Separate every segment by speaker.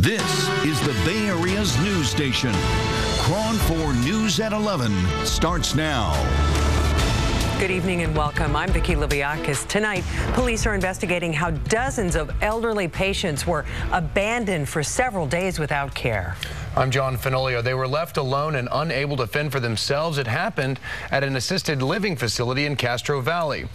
Speaker 1: This is the Bay Area's news station. KRON-4 News at 11 starts now.
Speaker 2: Good evening and welcome. I'm Vicki Liviakis. Tonight, police are investigating how dozens of elderly patients were abandoned for several days without care.
Speaker 3: I'm John Fenoglio. They were left alone and unable to fend for themselves. It happened at an assisted living facility in Castro Valley.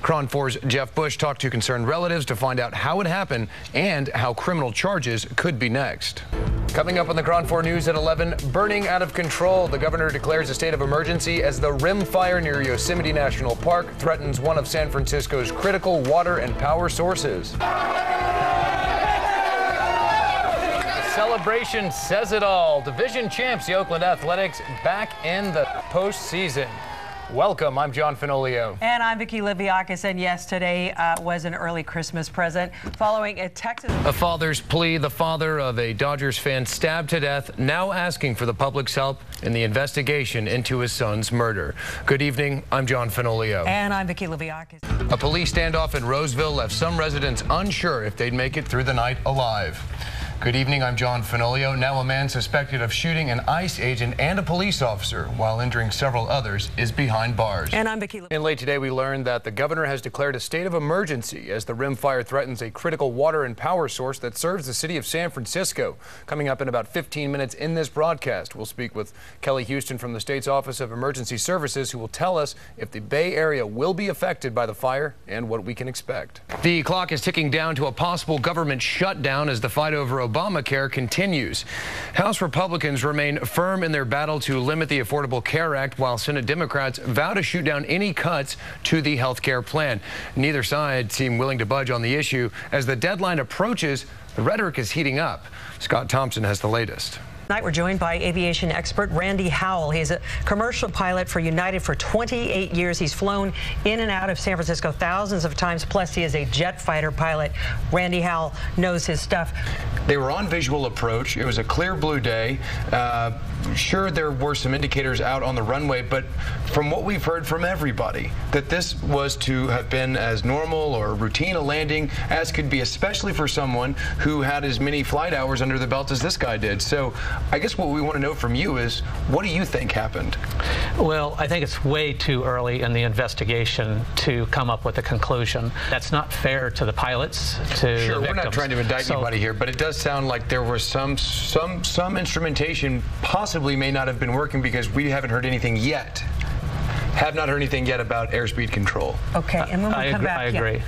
Speaker 3: KRON-4's Jeff Bush talked to concerned relatives to find out how it happened and how criminal charges could be next. Coming up on the KRON-4 News at 11, burning out of control. The governor declares a state of emergency as the rim fire near Yosemite National Park threatens one of San Francisco's critical water and power sources. Celebration says it all. Division champs, the Oakland Athletics, back in the postseason. Welcome, I'm John Fenoglio.
Speaker 2: And I'm Vicki Liviakis, and yes, today was an early Christmas present following a Texas...
Speaker 3: A father's plea. The father of a Dodgers fan stabbed to death, now asking for the public's help in the investigation into his son's murder. Good evening, I'm John Fenoglio.
Speaker 2: And I'm Vicki Liviakis.
Speaker 3: A police standoff in Roseville left some residents unsure if they'd make it through the night alive. Good evening, I'm John Fenoglio. Now a man suspected of shooting an ICE agent and a police officer while injuring several others is behind bars.
Speaker 2: And I'm Vicki.
Speaker 3: And late today we learned that the governor has declared a state of emergency as the rim fire threatens a critical water and power source that serves the city of San Francisco. Coming up in about 15 minutes in this broadcast, we'll speak with Kelly Houston from the state's Office of Emergency Services, who will tell us if the Bay Area will be affected by the fire and what we can expect. The clock is ticking down to a possible government shutdown as the fight over Obamacare continues. House Republicans remain firm in their battle to limit the Affordable Care Act, while Senate Democrats vow to shoot down any cuts to the health care plan. Neither side seem willing to budge on the issue. As the deadline approaches, the rhetoric is heating up. Scott Thompson has the latest.
Speaker 2: Tonight we're joined by aviation expert Randy Howell. He's a commercial pilot for United for 28 years. He's flown in and out of San Francisco thousands of times, plus he is a jet fighter pilot. Randy Howell knows his stuff.
Speaker 3: They were on visual approach. It was a clear blue day. Sure, there were some indicators out on the runway, but from what we've heard from everybody, that this was to have been as normal or routine a landing as could be, especially for someone who had as many flight hours under the belt as this guy did. So I guess what we want to know from you is, what do you think happened?
Speaker 4: Well, I think it's way too early in the investigation to come up with a conclusion. That's not fair to the pilots, to the victims.
Speaker 3: We're not trying to indict anybody here, but it does sound like there was some instrumentation possibly may not have been working, because we haven't heard anything yet. Have not heard anything yet about airspeed control.
Speaker 2: Okay, and when we come back,
Speaker 4: I agree.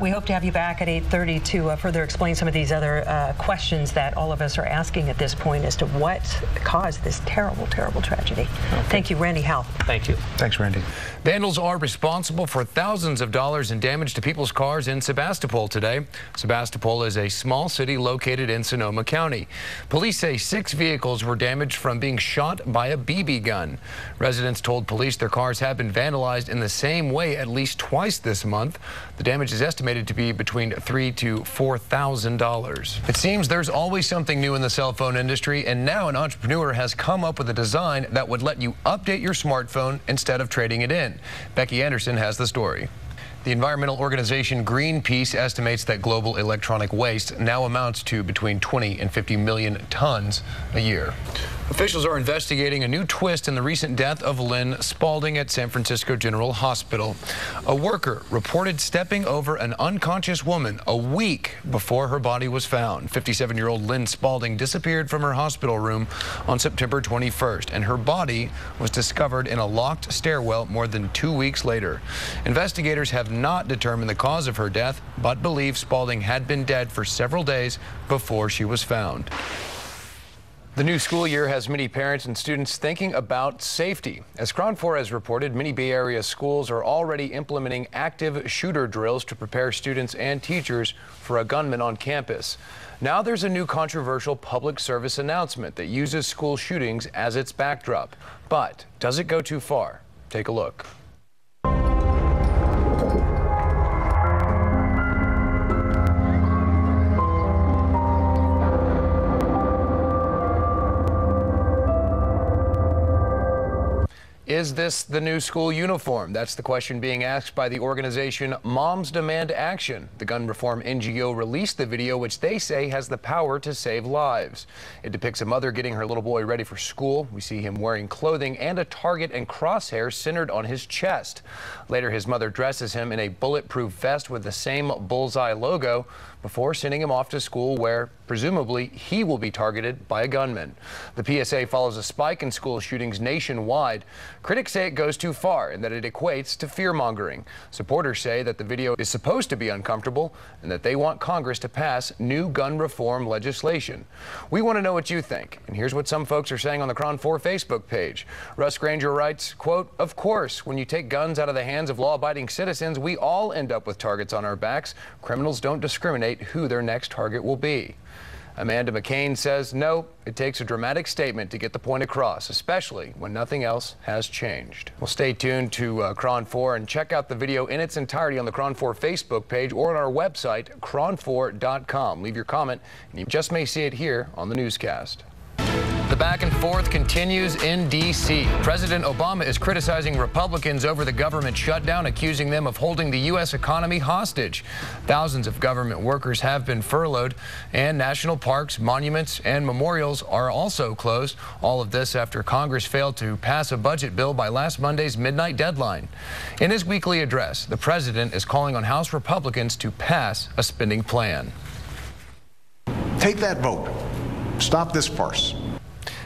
Speaker 2: We hope to have you back at 8:30 to further explain some of these other questions that all of us are asking at this point as to what caused this terrible, terrible tragedy. Okay. Thank you, Randy Howell.
Speaker 4: Thank you.
Speaker 3: Thanks, Randy. Vandals are responsible for thousands of dollars in damage to people's cars in Sebastopol today. Sebastopol is a small city located in Sonoma County. Police say 6 vehicles were damaged from being shot by a BB gun. Residents told police their cars have been vandalized in the same way at least twice this month. The damage is estimated to be between $3,000 to $4,000. It seems there's always something new in the cell phone industry, and now an entrepreneur has come up with a design that would let you update your smartphone instead of trading it in. Becky Anderson has the story. The environmental organization Greenpeace estimates that global electronic waste now amounts to between 20 and 50 million tons a year. Officials are investigating a new twist in the recent death of Lynn Spalding at San Francisco General Hospital. A worker reported stepping over an unconscious woman a week before her body was found. 57-year-old Lynn Spalding disappeared from her hospital room on September 21st, and her body was discovered in a locked stairwell more than 2 weeks later. Investigators have not determined the cause of her death, but believe Spalding had been dead for several days before she was found. The new school year has many parents and students thinking about safety. As KRON-4 has reported, many Bay Area schools are already implementing active shooter drills to prepare students and teachers for a gunman on campus. Now there's a new controversial public service announcement that uses school shootings as its backdrop. But does it go too far? Take a look. Is this the new school uniform? That's the question being asked by the organization Moms Demand Action. The gun reform NGO released the video, which they say has the power to save lives. It depicts a mother getting her little boy ready for school. We see him wearing clothing and a target and crosshair centered on his chest. Later, his mother dresses him in a bulletproof vest with the same bullseye logo before sending him off to school, where presumably he will be targeted by a gunman. The PSA follows a spike in school shootings nationwide. Critics say it goes too far and that it equates to fear-mongering. Supporters say that the video is supposed to be uncomfortable and that they want Congress to pass new gun reform legislation. We want to know what you think, and here's what some folks are saying on the KRON-4 Facebook page. Russ Granger writes, quote, "Of course, when you take guns out of the hands of law-abiding citizens, we all end up with targets on our backs. Criminals don't discriminate who their next target will be." Amanda McCain says, no, it takes a dramatic statement to get the point across, especially when nothing else has changed. Well, stay tuned to KRON-4 and check out the video in its entirety on the KRON-4 Facebook page or on our website, kron4.com. Leave your comment, and you just may see it here on the newscast. The back and forth continues in D.C. President Obama is criticizing Republicans over the government shutdown, accusing them of holding the U.S. economy hostage. Thousands of government workers have been furloughed, and national parks, monuments, and memorials are also closed. All of this after Congress failed to pass a budget bill by last Monday's midnight deadline. In his weekly address, the president is calling on House Republicans to pass a spending plan.
Speaker 5: Take that vote. Stop this farce.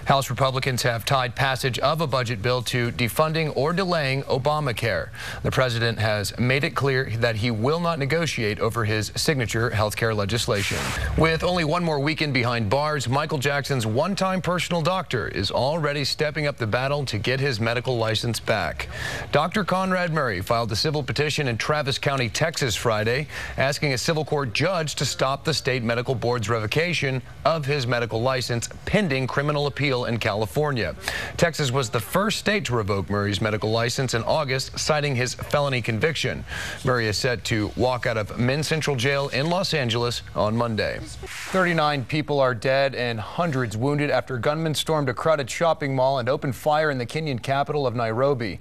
Speaker 3: House Republicans have tied passage of a budget bill to defunding or delaying Obamacare. The president has made it clear that he will not negotiate over his signature health care legislation. With only one more weekend behind bars, Michael Jackson's one-time personal doctor is already stepping up the battle to get his medical license back. Dr. Conrad Murray filed a civil petition in Travis County, Texas Friday, asking a civil court judge to stop the state medical board's revocation of his medical license pending criminal appeal in California. Texas was the first state to revoke Murray's medical license in August, citing his felony conviction. Murray is set to walk out of Men's Central Jail in Los Angeles on Monday. 39 people are dead and hundreds wounded after gunmen stormed a crowded shopping mall and opened fire in the Kenyan capital of Nairobi.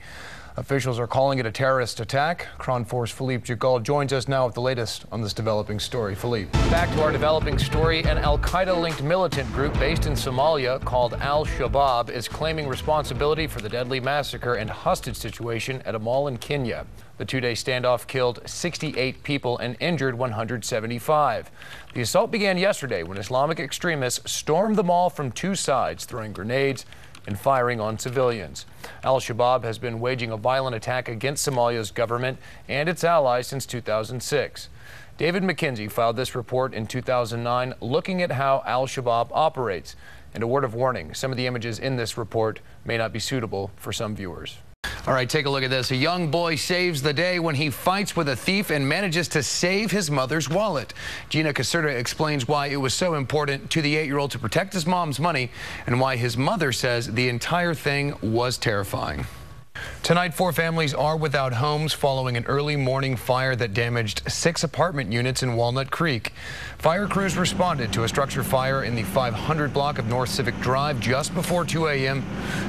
Speaker 3: Officials are calling it a terrorist attack. KRON-4's Philippe Jagal joins us now with the latest on this developing story. Philippe. Back to our developing story. An al-Qaeda-linked militant group based in Somalia called Al-Shabaab is claiming responsibility for the deadly massacre and hostage situation at a mall in Kenya. The two-day standoff killed 68 people and injured 175. The assault began yesterday when Islamic extremists stormed the mall from two sides, throwing grenades and firing on civilians. Al-Shabaab has been waging a violent attack against Somalia's government and its allies since 2006. David McKenzie filed this report in 2009 looking at how Al-Shabaab operates. And a word of warning, some of the images in this report may not be suitable for some viewers. All right, take a look at this. A young boy saves the day when he fights with a thief and manages to save his mother's wallet. Gina Caserta explains why it was so important to the 8-year-old to protect his mom's money and why his mother says the entire thing was terrifying. Tonight, 4 families are without homes following an early morning fire that damaged 6 apartment units in Walnut Creek. Fire crews responded to a structure fire in the 500 block of North Civic Drive just before 2 a.m.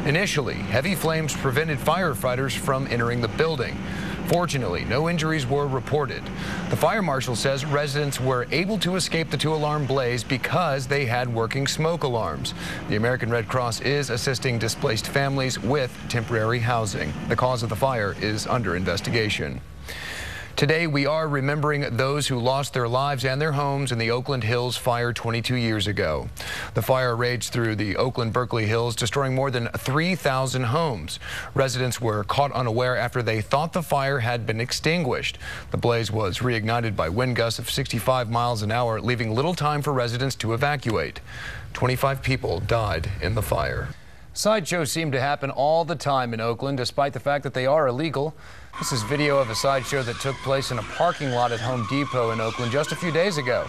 Speaker 3: Initially, heavy flames prevented firefighters from entering the building. Fortunately, no injuries were reported. The fire marshal says residents were able to escape the 2-alarm blaze because they had working smoke alarms. The American Red Cross is assisting displaced families with temporary housing. The cause of the fire is under investigation. Today, we are remembering those who lost their lives and their homes in the Oakland Hills fire 22 years ago. The fire raged through the Oakland-Berkeley Hills, destroying more than 3,000 homes. Residents were caught unaware after they thought the fire had been extinguished. The blaze was reignited by wind gusts of 65 miles an hour, leaving little time for residents to evacuate. 25 people died in the fire. Sideshows seem to happen all the time in Oakland, despite the fact that they are illegal. This is video of a sideshow that took place in a parking lot at Home Depot in Oakland just a few days ago.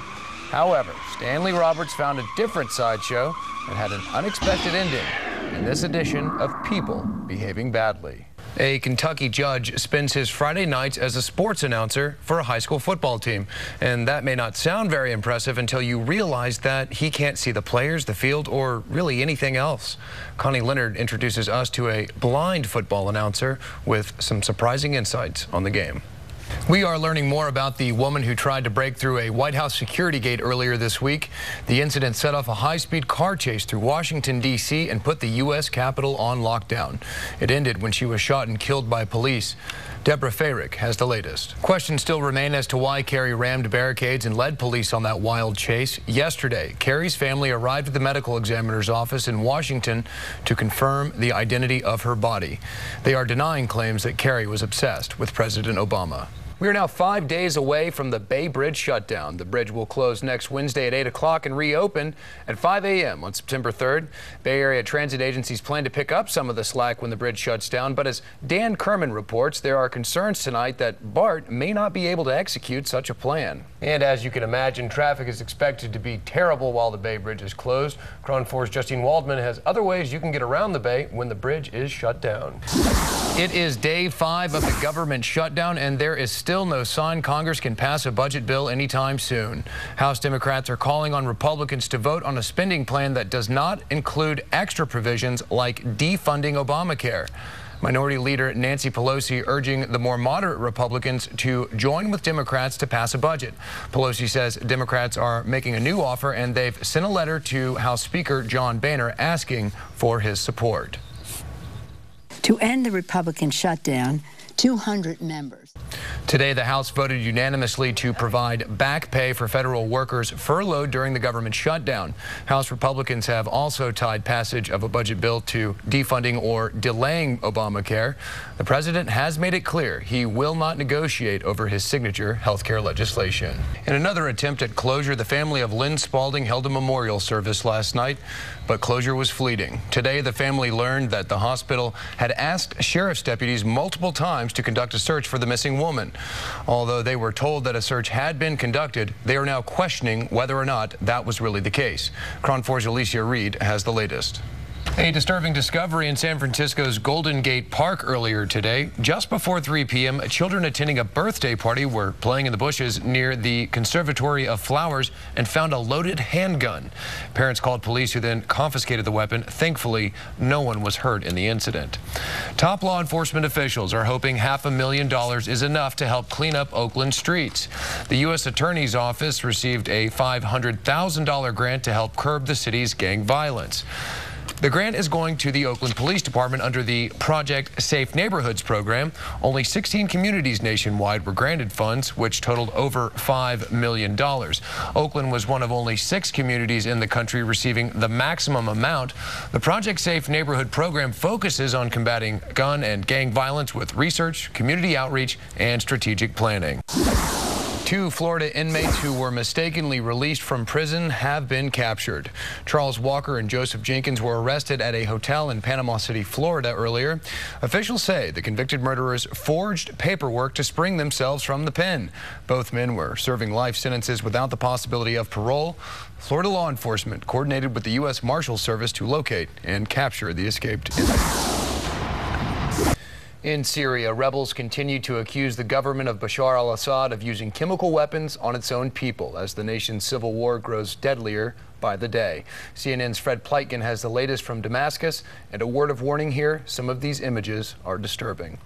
Speaker 3: However, Stanley Roberts found a different sideshow that had an unexpected ending in this edition of People Behaving Badly. A Kentucky judge spends his Friday nights as a sports announcer for a high school football team. And that may not sound very impressive until you realize that he can't see the players, the field, or really anything else. Connie Leonard introduces us to a blind football announcer with some surprising insights on the game. We are learning more about the woman who tried to break through a White House security gate earlier this week. The incident set off a high-speed car chase through Washington, D.C. and put the U.S. Capitol on lockdown. It ended when she was shot and killed by police. Deborah Fayrick has the latest. Questions still remain as to why Carrie rammed barricades and led police on that wild chase. Yesterday, Carrie's family arrived at the medical examiner's office in Washington to confirm the identity of her body. They are denying claims that Carrie was obsessed with President Obama. We are now 5 days away from the Bay Bridge shutdown. The bridge will close next Wednesday at 8 o'clock and reopen at 5 a.m. on September 3rd. Bay Area transit agencies plan to pick up some of the slack when the bridge shuts down, but as Dan Kerman reports, there are concerns tonight that BART may not be able to execute such a plan. And as you can imagine, traffic is expected to be terrible while the Bay Bridge is closed. KRON-4's Justine Waldman has other ways you can get around the Bay when the bridge is shut down. It is day 5 of the government shutdown, and there is still no sign Congress can pass a budget bill anytime soon. House Democrats are calling on Republicans to vote on a spending plan that does not include extra provisions like defunding Obamacare. Minority Leader Nancy Pelosi urging the more moderate Republicans to join with Democrats to pass a budget. Pelosi says Democrats are making a new offer, and they've sent a letter to House Speaker John Boehner asking for his support.
Speaker 6: To end the Republican shutdown, 200 members.
Speaker 3: Today, the House voted unanimously to provide back pay for federal workers furloughed during the government shutdown. House Republicans have also tied passage of a budget bill to defunding or delaying Obamacare. The president has made it clear he will not negotiate over his signature health care legislation. In another attempt at closure, the family of Lynn Spalding held a memorial service last night, but closure was fleeting. Today, the family learned that the hospital had asked sheriff's deputies multiple times to conduct a search for the missing woman. Although they were told that a search had been conducted, they are now questioning whether or not that was really the case. KRON-4's Alicia Reed has the latest. A disturbing discovery in San Francisco's Golden Gate Park earlier today. Just before 3 p.m., children attending a birthday party were playing in the bushes near the Conservatory of Flowers and found a loaded handgun. Parents called police, who then confiscated the weapon. Thankfully, no one was hurt in the incident. Top law enforcement officials are hoping $500,000 is enough to help clean up Oakland streets. The U.S. Attorney's Office received a $500,000 grant to help curb the city's gang violence. The grant is going to the Oakland Police Department under the Project Safe Neighborhoods program. Only 16 communities nationwide were granted funds, which totaled over $5 million. Oakland was one of only 6 communities in the country receiving the maximum amount. The Project Safe Neighborhood program focuses on combating gun and gang violence with research, community outreach, and strategic planning. 2 Florida inmates who were mistakenly released from prison have been captured. Charles Walker and Joseph Jenkins were arrested at a hotel in Panama City, Florida earlier. Officials say the convicted murderers forged paperwork to spring themselves from the pen. Both men were serving life sentences without the possibility of parole. Florida law enforcement coordinated with the U.S. Marshals Service to locate and capture the escaped inmates. In Syria, rebels continue to accuse the government of Bashar al-Assad of using chemical weapons on its own people as the nation's civil war grows deadlier by the day. CNN's Fred Pleitgen has the latest from Damascus, and a word of warning here, some of these images are disturbing.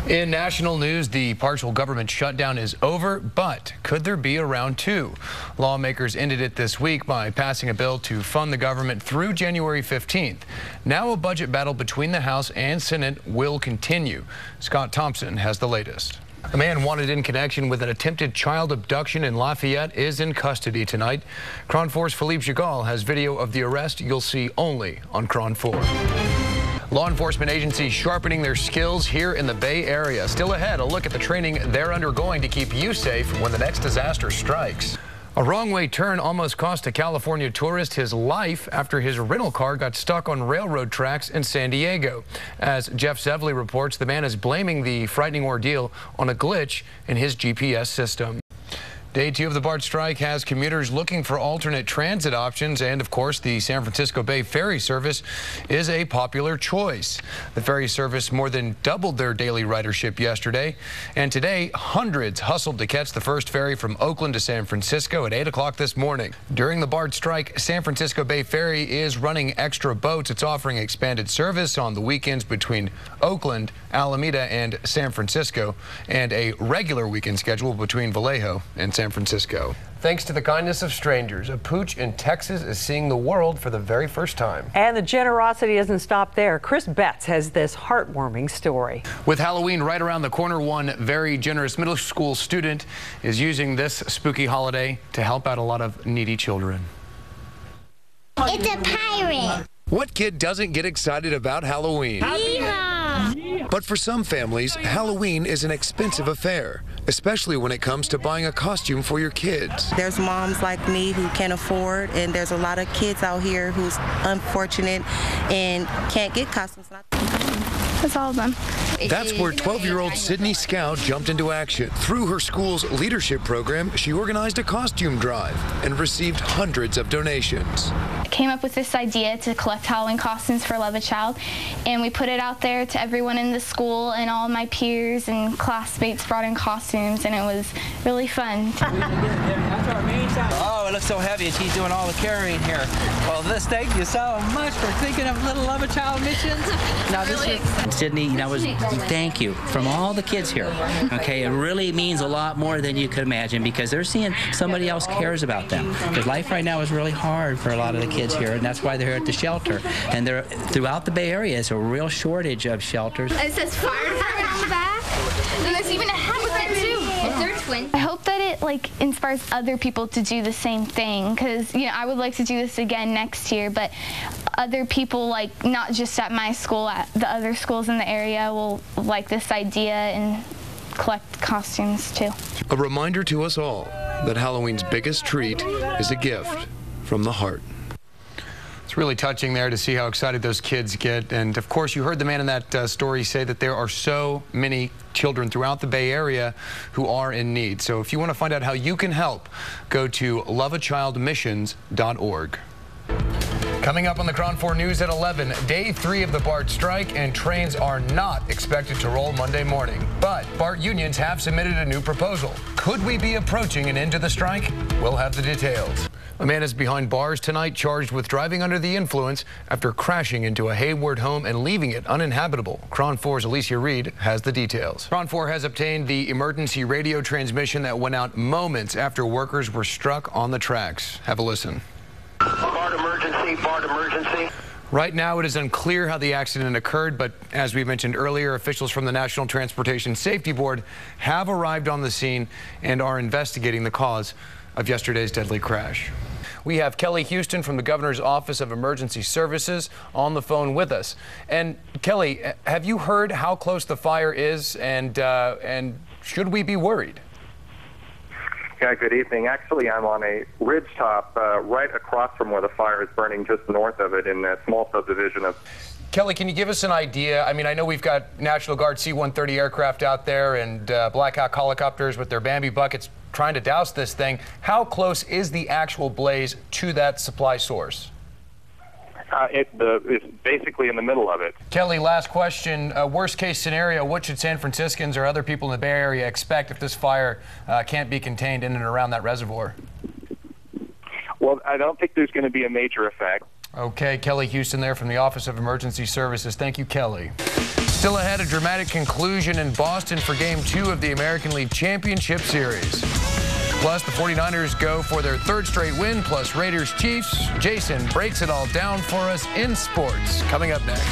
Speaker 3: In national news, the partial government shutdown is over, but could there be a round 2? Lawmakers ended it this week by passing a bill to fund the government through January 15th. Now a budget battle between the House and Senate will continue. Scott Thompson has the latest. A man wanted in connection with an attempted child abduction in Lafayette is in custody tonight. KRON-4's Philippe Gigal has video of the arrest you'll see only on KRON-4. Law enforcement agencies sharpening their skills here in the Bay Area. Still ahead, a look at the training they're undergoing to keep you safe when the next disaster strikes. A wrong-way turn almost cost a California tourist his life after his rental car got stuck on railroad tracks in San Diego. As Jeff Zevley reports, the man is blaming the frightening ordeal on a glitch in his GPS system. Day 2 of the BART strike has commuters looking for alternate transit options, and of course the San Francisco Bay ferry service is a popular choice. The ferry service more than doubled their daily ridership yesterday, and today hundreds hustled to catch the first ferry from Oakland to San Francisco at 8 o'clock this morning. During the BART strike, San Francisco Bay Ferry is running extra boats. It's offering expanded service on the weekends between Oakland, Alameda, and San Francisco, and a regular weekend schedule between Vallejo and San Francisco.
Speaker 7: Thanks to the kindness of strangers, a pooch in Texas is seeing the world for the very first time.
Speaker 2: And the generosity doesn't stop there. Chris Betts has this heartwarming story.
Speaker 3: With Halloween right around the corner, one very generous middle school student is using this spooky holiday to help out a lot of needy children.
Speaker 8: It's a pirate.
Speaker 9: What kid doesn't get excited about Halloween?
Speaker 8: Yeehaw!
Speaker 9: But for some families, Halloween is an expensive affair, especially when it comes to buying a costume for your kids.
Speaker 10: There's moms like me who can't afford, and there's a lot of kids out here who's unfortunate and can't get costumes.
Speaker 8: That's all of them.
Speaker 9: That's where 12-year-old Sydney Scout jumped into action. Through her school's leadership program, she organized a costume drive and received hundreds of donations.
Speaker 8: I came up with this idea to collect Halloween costumes for Love a Child, and we put it out there to everyone in the school, and all my peers and classmates brought in costumes, and it was really fun.
Speaker 11: Oh, it looks so heavy, and she's doing all the carrying here. Well, thank you so much for thinking of little Love a Child missions. Now,
Speaker 12: really Sydney, thank you from all the kids here. Okay, it really means a lot more than you could imagine, because they're seeing somebody else cares about them. Because life right now is really hard for a lot of the kids here, and that's why they're here at the shelter. And they're throughout the Bay Area, there's a real shortage of shelters.
Speaker 8: It says fire department on the back, and there's even a hat with it too. They're twins. I hope that it inspires other people to do the same thing, because I would like to do this again next year, but other people, not just at my school, at the other schools in the area will like this idea and collect costumes too.
Speaker 9: A reminder to us all that Halloween's biggest treat is a gift from the heart.
Speaker 3: It's really touching there to see how excited those kids get. And of course, you heard the man in that story say that there are so many children throughout the Bay Area who are in need. So if you want to find out how you can help, go to loveachildmissions.org. Coming up on the KRON 4 News at 11, Day 3 of the BART strike, and trains are not expected to roll Monday morning. But BART unions have submitted a new proposal. Could we be approaching an end to the strike? We'll have the details. A man is behind bars tonight, charged with driving under the influence after crashing into a Hayward home and leaving it uninhabitable. KRON 4's Alicia Reed has the details. KRON 4 has obtained the emergency radio transmission that went out moments after workers were struck on the tracks. Have a listen.
Speaker 13: BART emergency, BART emergency.
Speaker 3: Right now, it is unclear how the accident occurred, but as we mentioned earlier, officials from the National Transportation Safety Board have arrived on the scene and are investigating the cause of yesterday's deadly crash. We have Kelly Houston from the Governor's Office of Emergency Services on the phone with us. And Kelly, have you heard how close the fire is, and should we be worried?
Speaker 14: Yeah, good evening. Actually, I'm on a ridge top right across from where the fire is burning, just north of it in a small subdivision of...
Speaker 3: Kelly, can you give us an idea? I mean, I know we've got National Guard C-130 aircraft out there and Black Hawk helicopters with their Bambi buckets trying to douse this thing. How close is the actual blaze to that supply source?
Speaker 14: It's basically in the middle of it.
Speaker 3: Kelly, last question. Worst case scenario, what should San Franciscans or other people in the Bay Area expect if this fire can't be contained in and around that reservoir?
Speaker 14: Well, I don't think there's going to be a major effect.
Speaker 3: Okay, Kelly Houston there from the Office of Emergency Services. Thank you, Kelly. Still ahead, a dramatic conclusion in Boston for Game 2 of the American League Championship Series. Plus, the 49ers go for their third straight win, plus Raiders Chiefs. Jason breaks it all down for us in sports. Coming up next.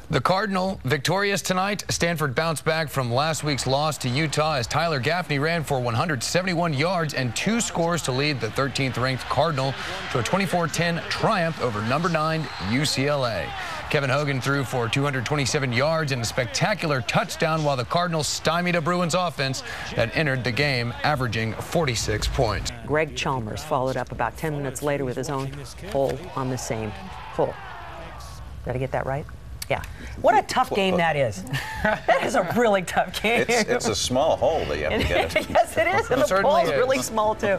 Speaker 3: The Cardinal victorious tonight. Stanford bounced back from last week's loss to Utah as Tyler Gaffney ran for 171 yards and 2 scores to lead the 13th-ranked Cardinal to a 24-10 triumph over number 9 UCLA. Kevin Hogan threw for 227 yards and a spectacular touchdown while the Cardinals stymied a Bruins offense that entered the game averaging 46 points.
Speaker 2: Greg Chalmers followed up about 10 minutes later with his own hole on the same hole. Did I get that right? Yeah. What a tough game that is. That is a really tough game.
Speaker 15: It's a small hole that you have to get it.
Speaker 2: Yes, it is. And the pole's really small, too.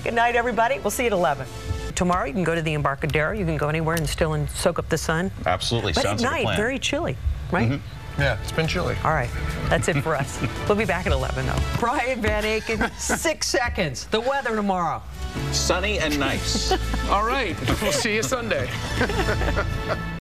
Speaker 2: Good night, everybody. We'll see you at 11. Tomorrow, you can go to the Embarcadero. You can go anywhere and still soak up the sun.
Speaker 15: Absolutely.
Speaker 2: But
Speaker 15: Sounds
Speaker 2: at
Speaker 15: like a
Speaker 2: night,
Speaker 15: plan.
Speaker 2: very chilly, right?
Speaker 7: Mm-hmm. Yeah, it's been chilly.
Speaker 2: All right. That's it for us. We'll be back at 11, though. Brian Van Aken, 6 seconds. The weather tomorrow.
Speaker 15: Sunny and nice.
Speaker 3: All right. We'll see you Sunday.